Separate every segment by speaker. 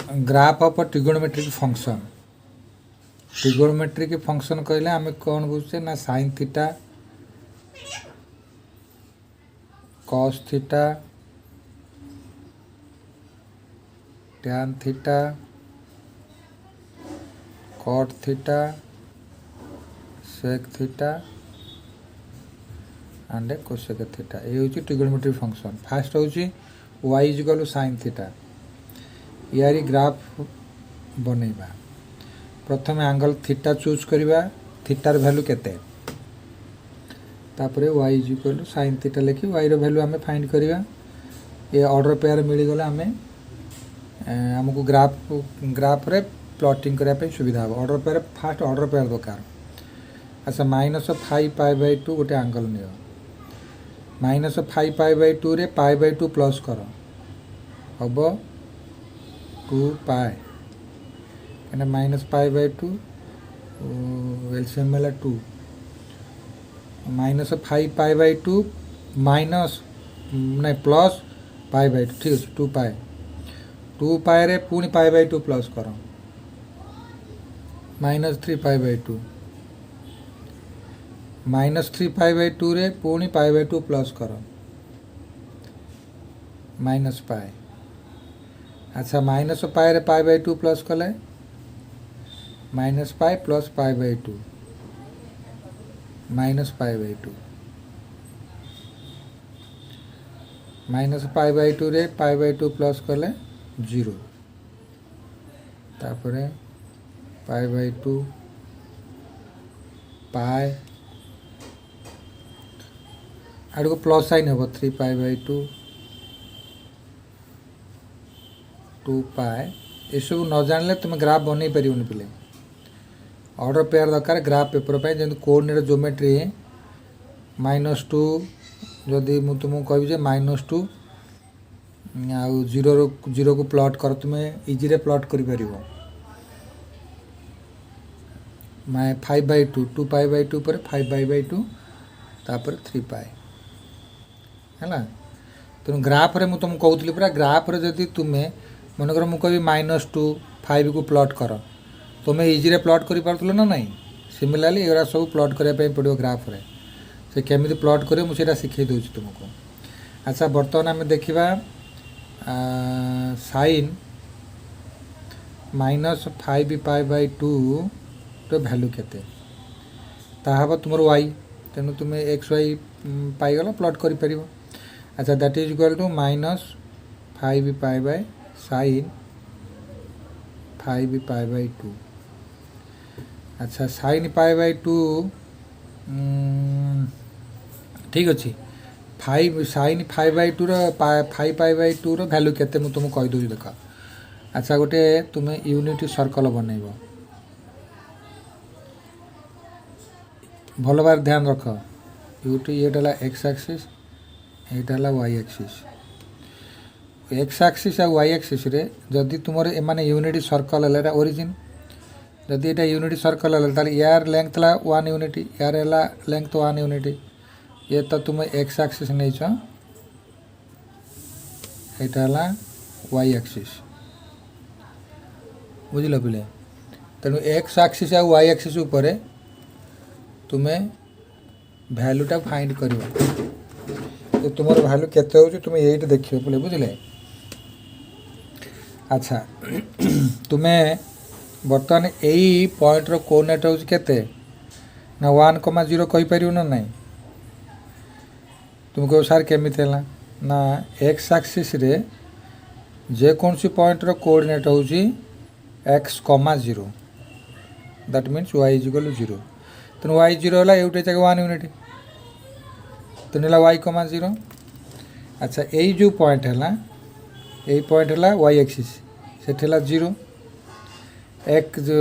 Speaker 1: Graph of trigonometric function. Trigonometric function कहले आम कौन बुझे ना sine theta cos theta tan theta cot theta sec theta and cosec theta ये हूँ ट्रिगोनोमेट्रिक फंक्शन। फास्ट हूँ y is equal to sine theta यार graph बनइबा। प्रथम एंगल थीटा चूज करवा थीटार वैल्यू केते तापर y is equal to sine theta लिखी y रो वैल्यू आम फाइंड करवा। ये ऑर्डर पेयर मिलगला आम आमको ग्राफ रे प्लॉटिंग करने सुविधा हो। Order pair fast order pair दरकार। अच्छा -5 π/2 गोटे एंगल नियो -5 π/2 रे π/2 प्लस कर हम 2π -π/2 एलसीएम 2 -5 π/2 माइनस नहीं प्लस π/2 ठीक है 2π रे पुणी π/2 प्लस कर -3π/2 -3π/2 रे पुणी π/2 प्लस कर -π। अच्छा -π रे π/2 प्लस कले -π प्लस π/2 -π/2 -π/2 रे π/2 प्लस कले 0 तापरे π/2 आड़ को प्लस साइन हम 3π/2 2π ये सब न जानले तुम ग्राफ बन पारे पिले। ऑर्डर पेयर दरकार ग्राफ पेपर पर जब कोऑर्डिनेट ज्योमेट्री -2 जदि मुझे तुमको कहि -2 आउ 0 को प्लॉट कर तुम इजी रे प्लॉट कर पार 5/2 2π/2 पर 5π/2 तापर 3π है। तेणु ग्राफ रे तुमको कहूली पूरा ग्राफ रे जदि तुम्हें मनकर मुझे कहि -2 5 को प्लॉट कर तुम्हें इजी रे प्लॉट कर पार्थल ना नहीं। सिमिलारली एगुरा सब प्लॉट करने पड़ो ग्राफ रे से केमी प्लॉट कर मुझे शिखे दूसरी तुमको। अच्छा बर्तमान आम देखा साइन -5π/2 रो भैल्यू केते ताहा तुम y तेणु तुम xy पाईगल प्लॉट कर पार। अच्छा that is equal to -5π/sin 5π/2। अच्छा sin π/2 ठीक अच्छे 5 sin 5/2 5π/2 भैल्यू केते मुझे तुमको कहीदे देख। अच्छा गोटे तुम्हें यूनिट सर्कल बनइब भल बार ध्यान रख ये एक्स एक्सिस यहाँ वाई एक्सिस एक्स एक्सिस आ वाई एक्सिस रे जदि तुम एमाने यूनिट सर्कल है ओरिजिन जदि ये यूनिट सर्कल है यार लेंथ है 1 यूनिट यार लेंथ 1 यूनिट ये तो तुम एक्स एक्सिस नहीं यहाँ वाई एक्सिस बुझल पिले। तेणु एक्स एक्सिस आ वाई एक्सिस उपर तुम्हें भैल्यूटा फाइंड कर तुम भैल्यू केते हो तुम ये देखिए बोले बुझे। अच्छा तुम्हें बर्तमान यही पॉइंट रो कोऑर्डिनेट हो केते ना 1,0 कहीपर ना नहीं तुमको सार केमी ना एक्स एक्सिस रे जेकोसी सी पॉइंट रो कोऑर्डिनेट हो x,0 that means y is equal to 0 तेणु y 0 है ये जगह 1 यूनिट तेणु y,0। अच्छा यही जो पॉइंट है यही पॉइंट है y एक्सिस से 0 एक जो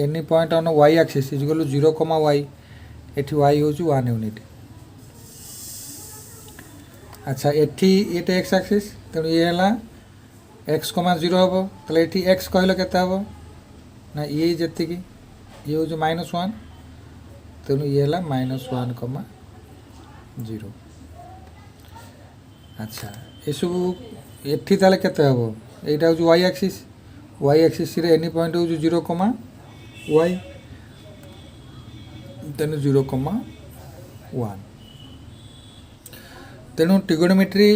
Speaker 1: any point on y axis is equal to 0, y एठी y हूँ 1 यूनिट। अच्छा एठी ये एक्स एक्सिस तेणु ये है x,0 हम तो ये एक्स कहले केते हम ना ये जी ये हूँ -1 तेणु ये है -1,0। अच्छा ये सब एठी ताले केते हम এইটা হচ্ছে y axis रे एनी पॉइंट हूँ 0, y तेणु 0,1 तेणु ट्रिगोनोमेट्री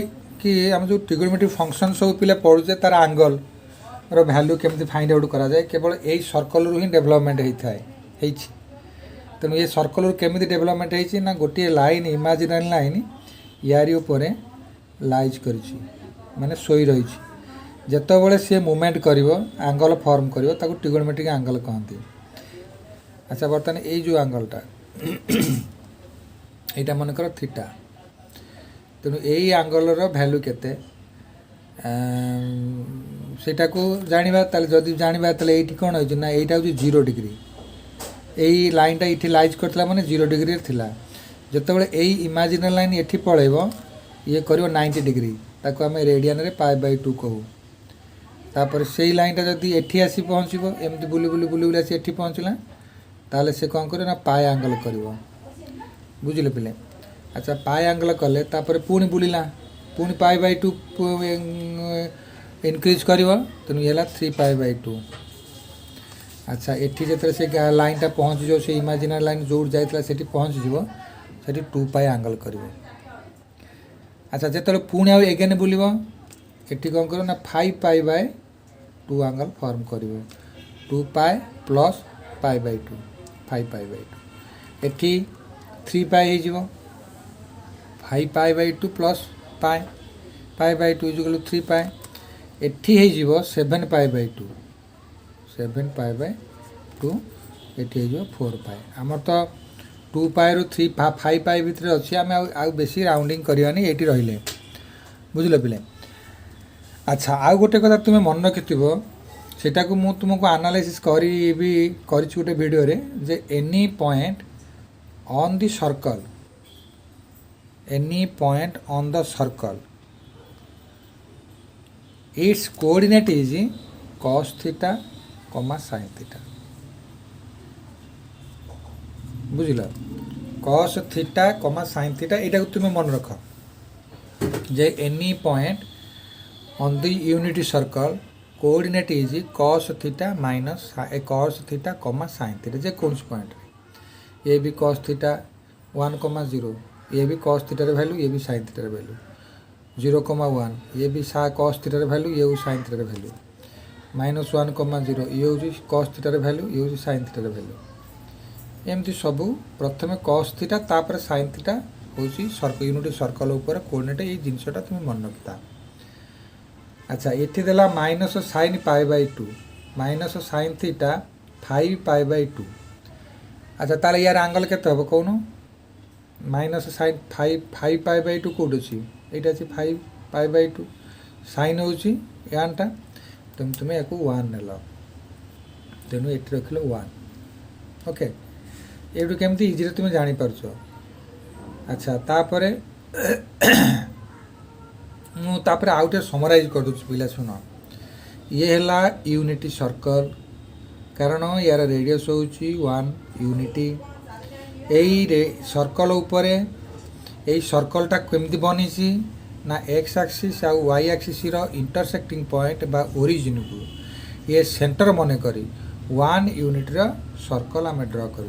Speaker 1: कि आम जो ट्रिगोनोमेट्री फंक्शन सब पिला पढ़ुचे तार आंगल रो वैल्यू केमती फाइंड आउट करा जाए केवल यही सर्कल रु ही डेवलपमेंट होता है तेणु ये सर्कल रु केमती डेवलपमेंट होती ना गोटे लाइन इमेजिनरी लाइन यारी ऊपर लाइज कर माने सोई रही जितेबाला सी मूवमेंट कर आंगल फॉर्म कर ट्रिगोनोमेट्रिक आंगल कहती। अच्छा बर्तमान ये जो आंगलटा यहाँ मनकर थीटा तेणु यही आंगलर भैल्यू केते सेटा को जानिबा जदि जानिबा ताले एठी कोन होय ना एटा हो 0 डिग्री यही लाइनटा ये लाइज करथिला माने 0 डिग्री थिला जेतेबेले यही इमेजिनरी लाइन एठी पळेबो ये करिवो 90 डिग्री ताको आमे रेडियन रे π/2 कहू तापर से लाइनटा जदि एठी आसी पहुँचबो एमती बुली बुली बुली बुली आसी एठी पहुँचला ताले से कौन करे ना पाए आंगल करिवो बुझिले पिले। अच्छा पाए आंगल कले तापर पुणी बुलिला पुणी π/2 इनक्रीज करिवो तेणु ये 3π/2। अच्छा एठी जेतरे से लाइनटा पहुँच जो से इमेजिनरी लाइन जोड़ जाइतला सेठी पहुँच जिवो सेठी 2π आंगल करिवो। अच्छा जेतरे पुणी आ एगेन बुलिवो एठी कौन करो ना 5π/2 आंगल फॉर्म करिवो 2π प्लस π/2 5π/2 एठी 3π हो जिवो 5π/2 प्लस π/2 इक्वल 3π एठी हो जिवो 7π/2 7π/2 एठी हो जिवो 4π हमर तो 2π रु 3 5π भितर अछि आमे आ बेसी राउंडिंग करियानी एठी रहिले बुझिलो पिले। अच्छा आउ गोटे कथा तुम्हें मन रखिथिबो सेटा को मु तुमको एनालिसिस करी भी करिछु गोटे वीडियो रे जे any point on the circle any point on the circle its coordinate is cos theta sin theta बुझिल cos थीटा sin थीटा एटा को तुम्हें मन रख जे any point on the unity circle coordinate is cos theta minus cos theta sin theta जे कौन C point ये भी cos theta 1,0 ये भी cos theta रे वैल्यू ये भी sin theta रे वैल्यू 0,1 ये भी cos theta रे वैल्यू ये sin theta रे वैल्यू -1,0 ये हो cos theta रे वैल्यू ये हो sin theta रे वैल्यू एमती सब प्रथम cos theta तापर sin theta होची सर्कल यूनिटी सर्कल ऊपर कोऑर्डिनेट ये जिनसटा तुम मन रखता। अच्छा ये देला minus sin π/2 minus sin theta 5π/2 अच्छा ताले यार आंगल केते हो कौन माइनस sin 5π/2 कोड अछि एटा अछि 5π/2 sin होछि यानटा तुम्हें याको 1 नेलो तेनु एठी रखलो 1 ओके एटू केमती इजी रे तुम जानि परछो। अच्छा तापरे मुझे आउटे समराइज कर दूँ पिला शुण ये है यूनिटी सर्कल कारण यार रेडियस हूँ 1 यूनिटी यही सर्कल उपर यही सर्कलटा केमती बनी ना एक्स एक्सिस आ वाई एक्सिस इंटरसेक्टिंग पॉइंट बा ओरिजिन को ये सेंटर मन करी 1 यूनिट सर्कल आम ड्र कर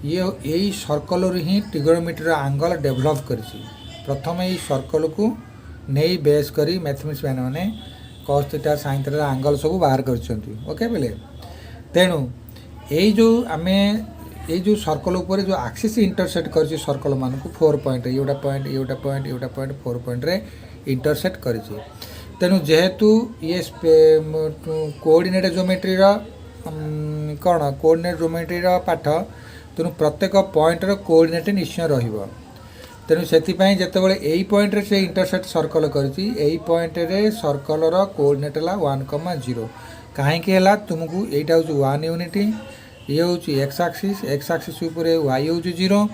Speaker 1: ये यही सर्कल ही ट्रिगोनोमेट्री आंगल डेभलप कर प्रथम यही सर्कल को नहीं बेस करी मैथमेटिक्स मैंने cos theta sin theta angle सब बाहर करछंती ओके बोले तेणु यही जो आमे ये जो सर्कल ऊपर जो एक्सिस इंटरसेक्ट कर सर्कल मान को 4 पॉइंट योटा पॉइंट योटा पॉइंट योटा पॉइंट 4 पॉइंट रे इंटरसेक्ट कर तेणु जेहेतु ये कोऑर्डिनेट ज्योमेट्री कौन कोऑर्डिनेट ज्योमेट्री पाठ तेणु प्रत्येक पॉइंट रो कोऑर्डिनेट निश्चय रहिबो तेणु से जितेबाला यही पॉइंट रे से इंटरसेक्ट सर्कल करी पॉइंट रे सर्कल कोऑर्डिनेट है 1,0 कहीं तुमको यहाँ हूँ 1 यूनिटी ये हूँ एक्स एक्सिस उपर वाई हूँ 0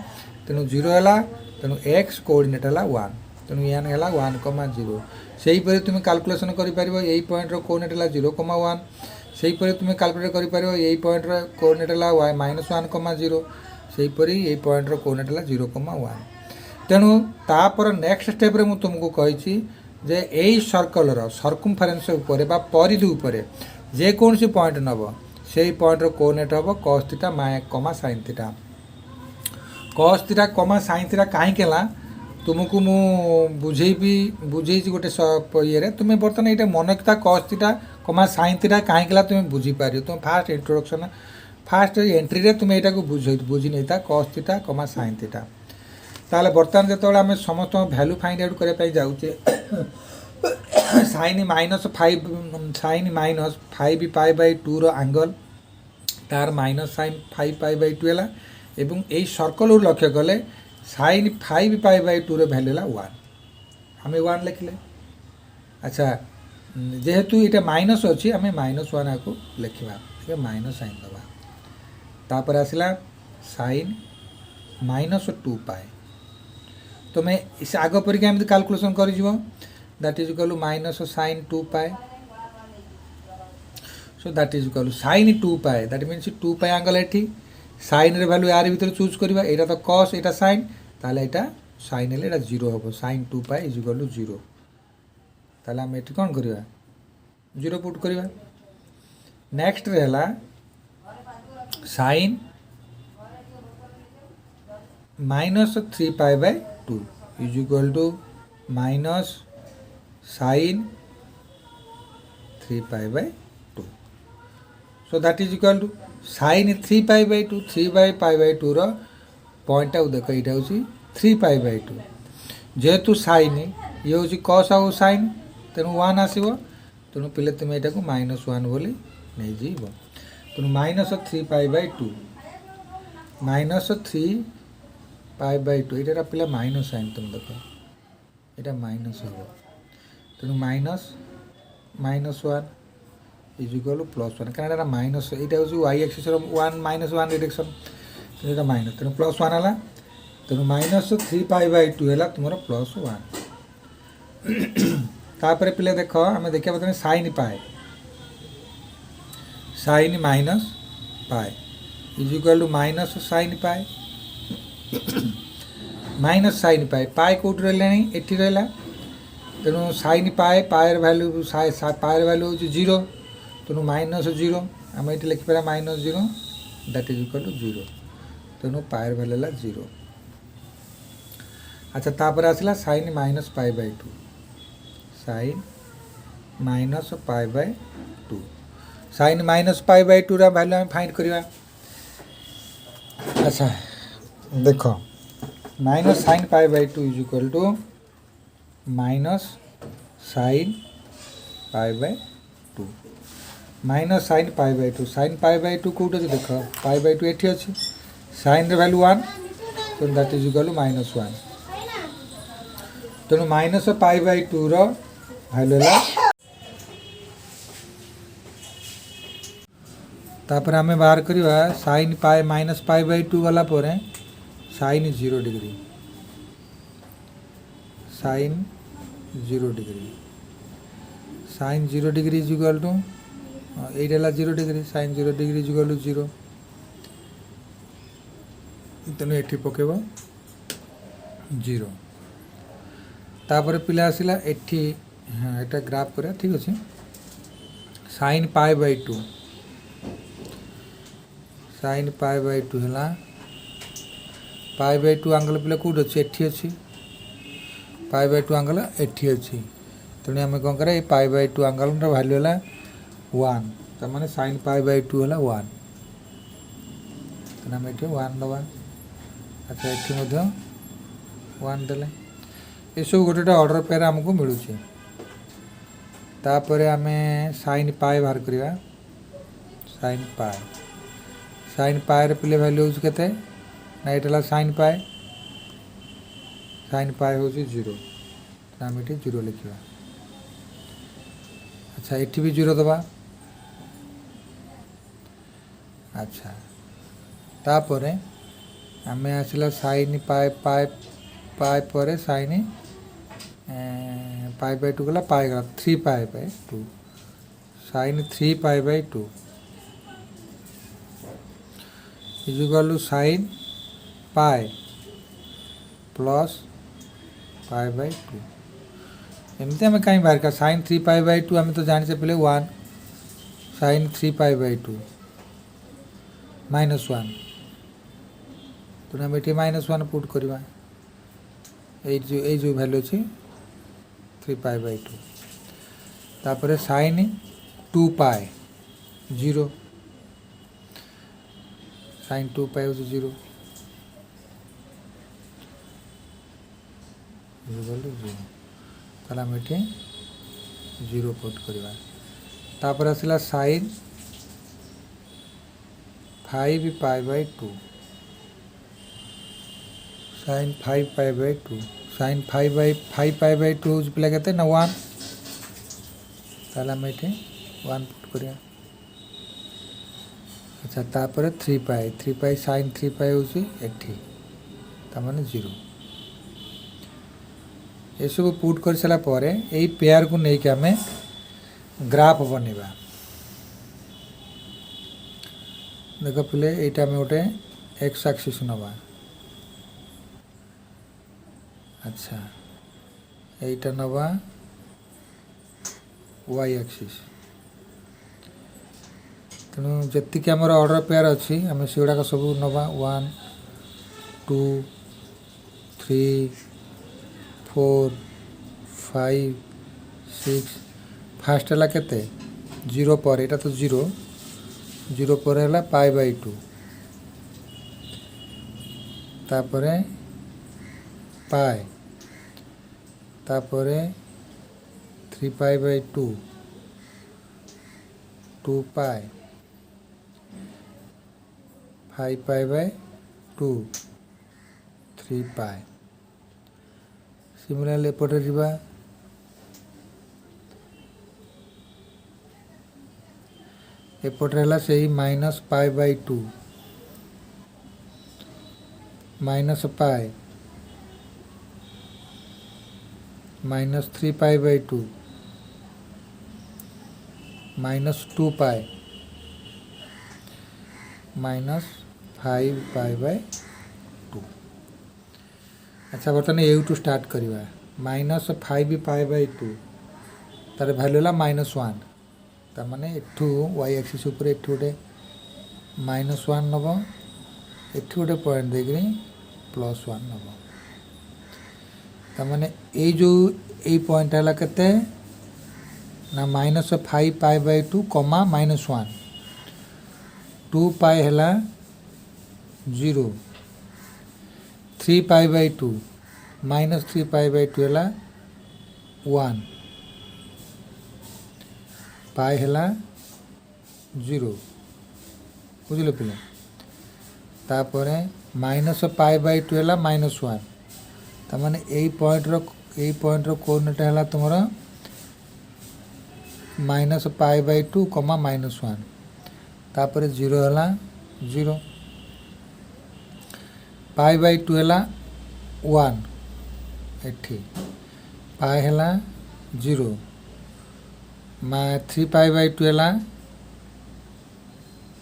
Speaker 1: तेणु 0 है तेणु एक्स कोऑर्डिनेट है 1 तेणु यान है 1,0 से ही तुम कैलकुलेशन कर यही पॉइंट रो कोऑर्डिनेट है 0,1 से ही तुम कैलकुलेट कर यही पॉइंट रो कोऑर्डिनेट है -1,0 से ही पॉइंट रो कोऑर्डिनेट है 0,1 तेणु तापर नेक्स्ट स्टेप रे मु तुमको कही जे यही सर्कलर सर्कमफरेन्स उपरे बा परिधि उपरे जेकोसी पॉइंट नब से पॉइंटर कोऑर्डिनेट हम cos थीटा कमा sin थीटा cos थीटा कमा sin थीटा कहीं तुमको मु बुझे गोटे ये तुम्हें बर्तमान ये मन था cos थीटा कमा sin थीटा कहीं तुम्हें बुझीपार तुम फास्ट इंट्रोडक्शन फास्ट एंट्री रे तुम्हें यहाँ बुझी नहीं था cos थीटा कमा sin थीटा ताले बर्तमान जो आम समस्त भैल्यू फाइंड आउट करने जाऊे साइन माइनस 5 पाई बाय 2 रंगल तार माइनस साइन 5 पाई बाय 2 है एवं यही सर्कल लक्ष्य कले साइन 5 पाई बाय 2 भैल्यू है 1 आम 1 लिखले। अच्छा जेहेतु ये माइनस अच्छी आम -1 आपको लिखा माइनस साइन दबा तापर आसला साइन -2 पाए तुम्हें तो आग परीक्षा एमती कैलकुलेशन कर that is equal minus sine 2 pi so that is equal sine 2 pi that means 2 पाए एंगल एठी साइन रे वैल्यू यार भीतर चूज करबा एटा तो cos एटा साइन ताले एटा साइन ले एटा 0 होबो साइन 2 पाए इज इक्वल टू 0 ताले हम एठी कोन करबा 0 पुट करबा। नेक्स्ट रहला sine -3 pi by 2 is equal to minus sine 3 pi by 2 so that is equal to sine 3 pi by 2 3 by pi by 2 रो पॉइंट आउ देख ये हूँ 3 पाई बाय 2 जेहेतु साइन ये हूँ cos आउ साइन तेणु 1 आसो तेणु पिले तुम यहाँ को -1 बोली नहीं जीव तेणु -3 पाई बाय 2 -3 पाई बाय 2 ये पिला माइनस साइन तुम देख यहाँ माइनस हम तेणु -1 इज इक्वल +1 क्या माइनस यहाँ हूँ y एक्सिस 1 -1 डिरेक्शन तेणु यहाँ माइनस तेणु +1 है तेणु -3 पाई बाय 2 है तुम +1 तापर पिले देख आम देखा बता sine pi sine minus pi is equal to minus sine pi minus sine pi pi Kaut रहा एटी रहा तेणु साइन पाए पाएर भैल्यू पाएर भैल्यू हूँ 0 तेणु -0 आम ये लिखिपार -0 दैट इज इक्वल टू 0 तेणु पाएर भैल्यू है 0। अच्छा तापर आसला sine -pi by 2 sine -pi by 2 sine -pi by 2 रा भैल्यू आम फाइंड करवा। अच्छा देख minus sine pi by 2 is equal to minus sine pi by 2 minus sine pi by 2 sine pi by 2 कौट अच्छे देख पाई बाय 2 एटी अच्छी साइन वैल्यू 1 तेणु दैट इज इक्वल टू -1 तेणु माइनस पाई बाय 2 रैल्यू है तापर आम बाहर करवा साइन पाए -पाई बाय 2 गला sine 0 degree sine 0 degree sine 0 degree is equal to ये 0 degree sine 0 degree is equal to 0 तेणु ये पकेब 0 तापर पिला आसला एठी हाँ यहाँ ग्राफ करा ठीक अच्छे sine pi by 2 sine pi by 2 है पाए बाय 2 आंगल पिला कौट अच्छी एठी अच्छी पाए बाय 2 आंगल एठी अच्छी तेणु आम कौन करा पाए बाय 2 आंगल भैल्यू है 1 तो मैंने साइन पाए बाय 2 है 1 तेना आम ये 1 दबा। अच्छा ये 1 देले ये सब गोटे ऑर्डर पेयर आमको मिलूँ तापर आम साइन पाए बाहर करवा साइन पाए पिले भैल्यू हूँ के ना ये साइन पाए हूँ 0 आम ये 0 लिखा। अच्छा ये भी 0 दबा। अच्छा तापर आम आसला साइन पाए पाए पाए पर साइन पाई बाय 2 गला पाए गला 3 pi by 2 sine 3 pi by 2 is equal to sine pi plus pi by 2 एमती आम कहीं बाहर का sin 3π/2 आम तो जाने पे 1 sin 3π/2 -1 तेणु आम ये -1 पुट करवा जो भैल्यू अच्छी 3π/2 तापर sin 2π 0 sin 2π हूँ 0 ताला आम ये 0 पुट करवा तापर आसला sin 5π/2 sin 5π/2 sin 5π/2 हूँ पे के ना 1 ताला आम ये 1 पुट करवा अच्छा तापर 3π sin 3π हूँ एटी ताने 0 ये सब पुट कर सारा पर यही पेयर को लेकिन आम ग्राफ बनवा देख पे यहाँ आम गोटे एक्स एक्सिस नवा अच्छा यहीटा नवा वाई एक्सिस तेणु जी आम ऑर्डर पेयर अच्छी आम से गुड़ाक सब नवा 1 2 3 4 5 6 फास्ट है केते 0 पर यहाँ तो 0 पर है π/2 तापर पाए तापर 3π/2 2π 5π/2 3π सिमिलरली एपटे जीवा एपटे है से -π/2 -π -3π/2 -2π -5π/2 अच्छा बर्तमान यू स्टार्ट करवा -5π/2 तार भैल्यू है -1 ताने एठू वाई एक्सिस उपर एठू गोटे -1 नब एठी गोटे पॉइंट देकर +1 नब ताने जो यही पॉइंट है केते ना -5π/2 -1 2π है 0 3π/2 -3π/2 है 1 पाए है 0 बुझल पे तापर -π/2 है -1 ताने यही पॉइंट कोऑर्डिनेट है तुम -π/2 -1 तापर 0 है 0 π/2 है 1 एठी पाए है 0 3π/2 है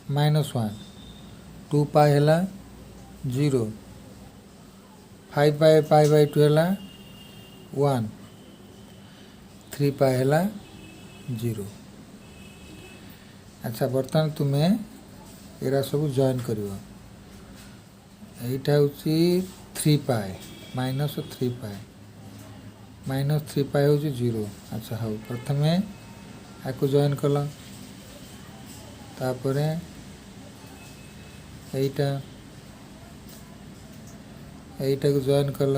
Speaker 1: -1 2π है 0 5π/2 है 1 3π है 0 अच्छा बर्तमान तुम्हें एरा सब जॉइन कर यहाँ हूँ 3π -3π -3π हूँ 0 अच्छा हाँ प्रथम आपको जॉइन कल तापर এইটা को जॉइन कल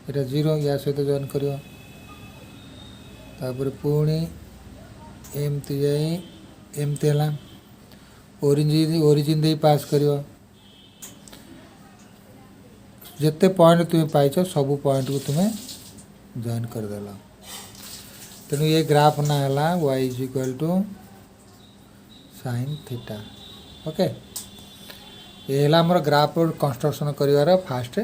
Speaker 1: এটা 0 या सहित जॉइन कर पुणी एमती जाए एमती है ओरिजिन दे पास कर जिते पॉइंट तुम्हें पाइच सब पॉइंट को तुम्हें जॉइन करदेल तेणु ये ग्राफ ना है y = sin थीटा ओके ये है आमर ग्राफ कंस्ट्रक्शन कर फास्ट